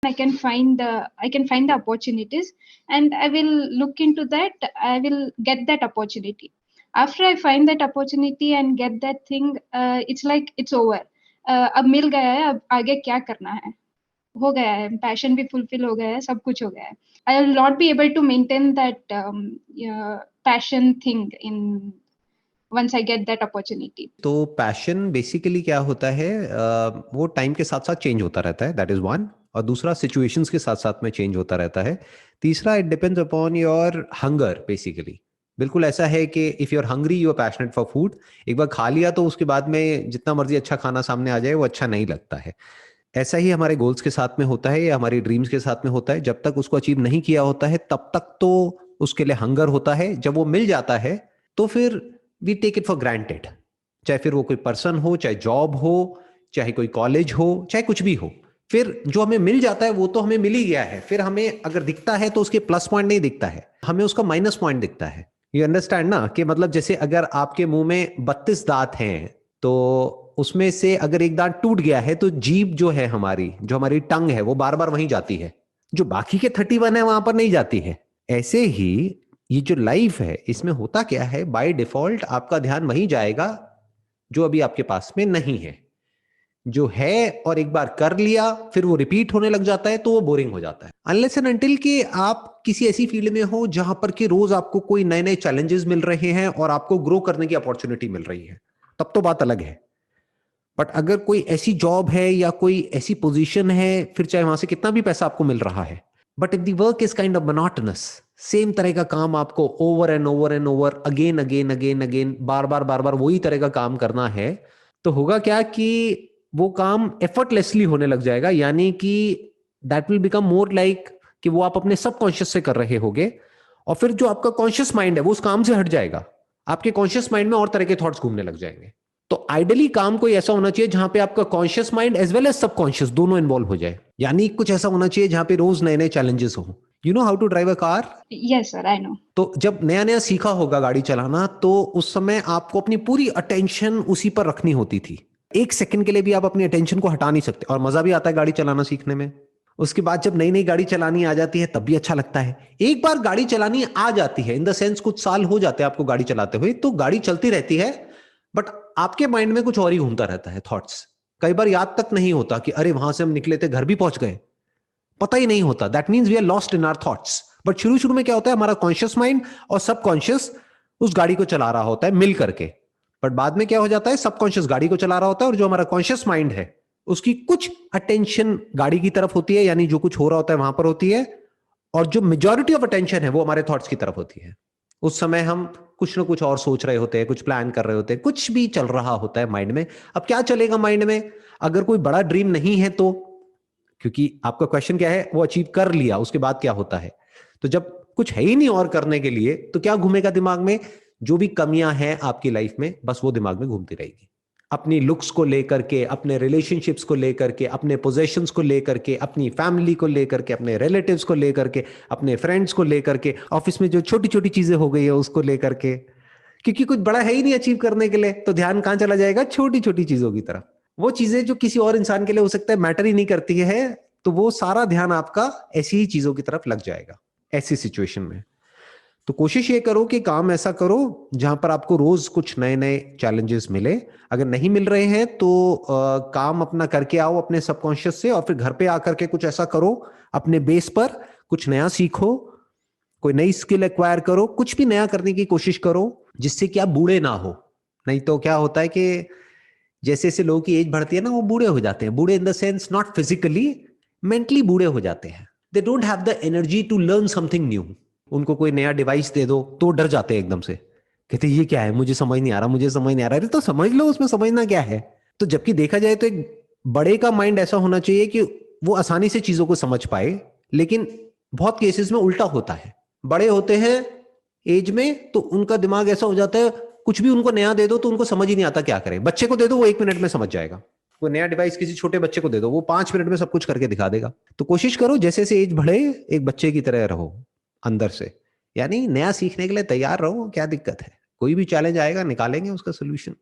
I can find the opportunities, and I will look into that. I will get that opportunity. After I find that opportunity and get that thing, it's like it's over. अब मिल गया है, अब आगे क्या करना है, हो गया है, पैशन भी फुलफिल हो गया है, सब कुछ हो गया है. I will not be able to maintain that passion thing in once I get that opportunity. तो पैशन बेसिकली क्या होता है, वो टाइम के साथ साथ चेंज होता रहता है, दैट इज वन. और दूसरा सिचुएशंस के साथ साथ में चेंज होता रहता है. तीसरा, it depends upon your hunger basically. बिल्कुल ऐसा है कि if you are hungry you are passionate for food. एक बार खा लिया तो उसके बाद में जितना मर्जी अच्छा खाना सामने आ जाए वो अच्छा नहीं लगता है. ऐसा ही हमारे गोल्स के साथ में होता है या हमारी ड्रीम्स के साथ में होता है. जब तक उसको अचीव नहीं किया होता है तब तक तो उसके लिए हंगर होता है. जब वो मिल जाता है तो फिर we take it for granted. चाहे फिर वो कोई पर्सन हो, चाहे जॉब हो, चाहे कोई कॉलेज हो, चाहे कुछ भी हो. फिर जो हमें मिल जाता है वो तो हमें मिल ही गया है. फिर हमें अगर दिखता है तो उसके प्लस पॉइंट नहीं दिखता है, हमें उसका माइनस पॉइंट दिखता है. यू अंडरस्टैंड ना, कि मतलब जैसे अगर आपके मुंह में 32 दांत हैं तो उसमें से अगर एक दांत टूट गया है तो जीभ जो है हमारी, जो हमारी टंग है, वो बार बार वहीं जाती है. जो बाकी के 31 है वहां पर नहीं जाती है. ऐसे ही ये जो लाइफ है इसमें होता क्या है, बाय डिफॉल्ट आपका ध्यान वहीं जाएगा जो अभी आपके पास में नहीं है. जो है और एक बार कर लिया फिर वो रिपीट होने लग जाता है तो वो बोरिंग हो जाता है. अनलेस एंड अनटिल कि आप किसी ऐसी फील्ड में हो जहां पर कि रोज आपको कोई नए नए चैलेंजेस मिल रहे हैं और आपको ग्रो करने की अपॉर्चुनिटी मिल रही है, तब तो बात अलग है. बट अगर कोई ऐसी जॉब है या कोई ऐसी पोजीशन है, फिर चाहे वहां से कितना भी पैसा आपको मिल रहा है, but if the work is kind of monotonous, same तरह का काम आपको over and over and over again again again again बार बार वही तरह का काम करना है, तो होगा क्या कि वो काम एफर्टलेसली होने लग जाएगा. यानी कि that will become more like कि वो आप अपने सबकॉन्शियस से कर रहे होगे. और फिर जो आपका कॉन्शियस माइंड है वो उस काम से हट जाएगा. आपके कॉन्शियस माइंड में और तरह के थॉट्स घूमने लग जाएंगे. तो आइडियली काम कोई ऐसा होना चाहिए जहां पे आपका conscious mind as well as subconscious दोनों इन्वॉल्व हो जाए. यानी कुछ ऐसा होना चाहिए जहां पे रोज नए नए चैलेंजेस हो. You know how to drive a car? Yes, sir, I know. तो जब नया नया सीखा होगा गाड़ी चलाना तो उस समय आपको अपनी पूरी अटेंशन उसी पर रखनी होती थी. एक सेकंड के लिए भी आप अपनी अटेंशन को हटा नहीं सकते. और मजा भी आता है गाड़ी चलाना सीखने में. उसके बाद जब नई नई गाड़ी चलानी आ जाती है तब भी अच्छा लगता है. एक बार गाड़ी चलानी आ जाती है, इन द सेंस कुछ साल हो जाते हैं आपको गाड़ी चलाते हुए, तो गाड़ी चलती रहती है बट आपके माइंड में कुछ और ही घूमता रहता है, थॉट्स. कई बार याद तक नहीं होता कि अरे वहां से हम निकले थे, घर भी पहुंच गए, पता ही नहीं होता. That means we are lost in our thoughts. But शुरू शुरू में क्या होता है, हमारा कॉन्शियस माइंड और सबकॉन्शियस उस गाड़ी को चला रहा होता है मिल करके. बट बाद में क्या हो जाता है, सबकॉन्शियस गाड़ी को चला रहा होता है और जो हमारा कॉन्शियस माइंड है उसकी कुछ अटेंशन गाड़ी की तरफ होती है, यानी जो कुछ हो रहा होता है वहां पर होती है. और जो मेजॉरिटी ऑफ अटेंशन है वो हमारे थॉट्स की तरफ होती है. उस समय हम कुछ ना कुछ और सोच रहे होते हैं, कुछ प्लान कर रहे होते हैं, कुछ भी चल रहा होता है माइंड में. अब क्या चलेगा माइंड में, अगर कोई बड़ा ड्रीम नहीं है तो, क्योंकि आपका क्वेश्चन क्या है, वो अचीव कर लिया उसके बाद क्या होता है. तो जब कुछ है ही नहीं और करने के लिए तो क्या घूमेगा दिमाग में, जो भी कमियां हैं आपकी लाइफ में बस वो दिमाग में घूमती रहेगी. अपनी लुक्स को लेकर के, अपने रिलेशनशिप्स को लेकर के, अपने पोजेशंस को लेकर के, अपनी फैमिली को लेकर के, अपने रिलेटिव्स को लेकर के, अपने फ्रेंड्स को लेकर के, ऑफिस में जो छोटी छोटी चीजें हो गई है उसको लेकर के. क्योंकि कुछ बड़ा है ही नहीं अचीव करने के लिए, तो ध्यान कहां चला जाएगा, छोटी छोटी चीजों की तरफ. वो चीजें जो किसी और इंसान के लिए हो सकता है मैटर ही नहीं करती है, तो वो सारा ध्यान आपका ऐसी ही चीजों की तरफ लग जाएगा ऐसी सिचुएशन में. तो कोशिश ये करो कि काम ऐसा करो जहां पर आपको रोज कुछ नए नए चैलेंजेस मिले. अगर नहीं मिल रहे हैं तो काम अपना करके आओ अपने सबकॉन्शियस से, और फिर घर पे आकर के कुछ ऐसा करो अपने बेस पर, कुछ नया सीखो, कोई नई स्किल एक्वायर करो, कुछ भी नया करने की कोशिश करो जिससे कि आप बूढ़े ना हो. नहीं तो क्या होता है कि जैसे जैसे लोगों की एज बढ़ती है ना, वो बूढ़े हो जाते हैं. बूढ़े in the sense not physically, mentally बूढ़े हो जाते हैं. They don't have the energy to learn something new. उनको कोई नया डिवाइस दे दो तो डर जाते हैं एकदम से, कहते ये क्या है, मुझे समझ नहीं आ रहा, मुझे समझ नहीं आ रहा. अरे तो समझ लो, उसमें समझना क्या है. तो जबकि देखा जाए तो एक बड़े का माइंड ऐसा होना चाहिए कि वो आसानी से चीजों को समझ पाए. लेकिन बहुत केसेस में उल्टा होता है. बड़े होते हैं एज में तो उनका दिमाग ऐसा हो जाता है, कुछ भी उनको नया दे दो तो उनको समझ ही नहीं आता क्या करें. बच्चे को दे दो वो 1 मिनट में समझ जाएगा. कोई नया डिवाइस किसी छोटे बच्चे को दे दो, वो 5 मिनट में सब कुछ करके दिखा देगा. तो कोशिश करो जैसे जैसे एज बढ़े एक बच्चे की तरह रहो अंदर से. यानी नया सीखने के लिए तैयार रहो. क्या दिक्कत है, कोई भी चैलेंज आएगा निकालेंगे उसका सोल्यूशन.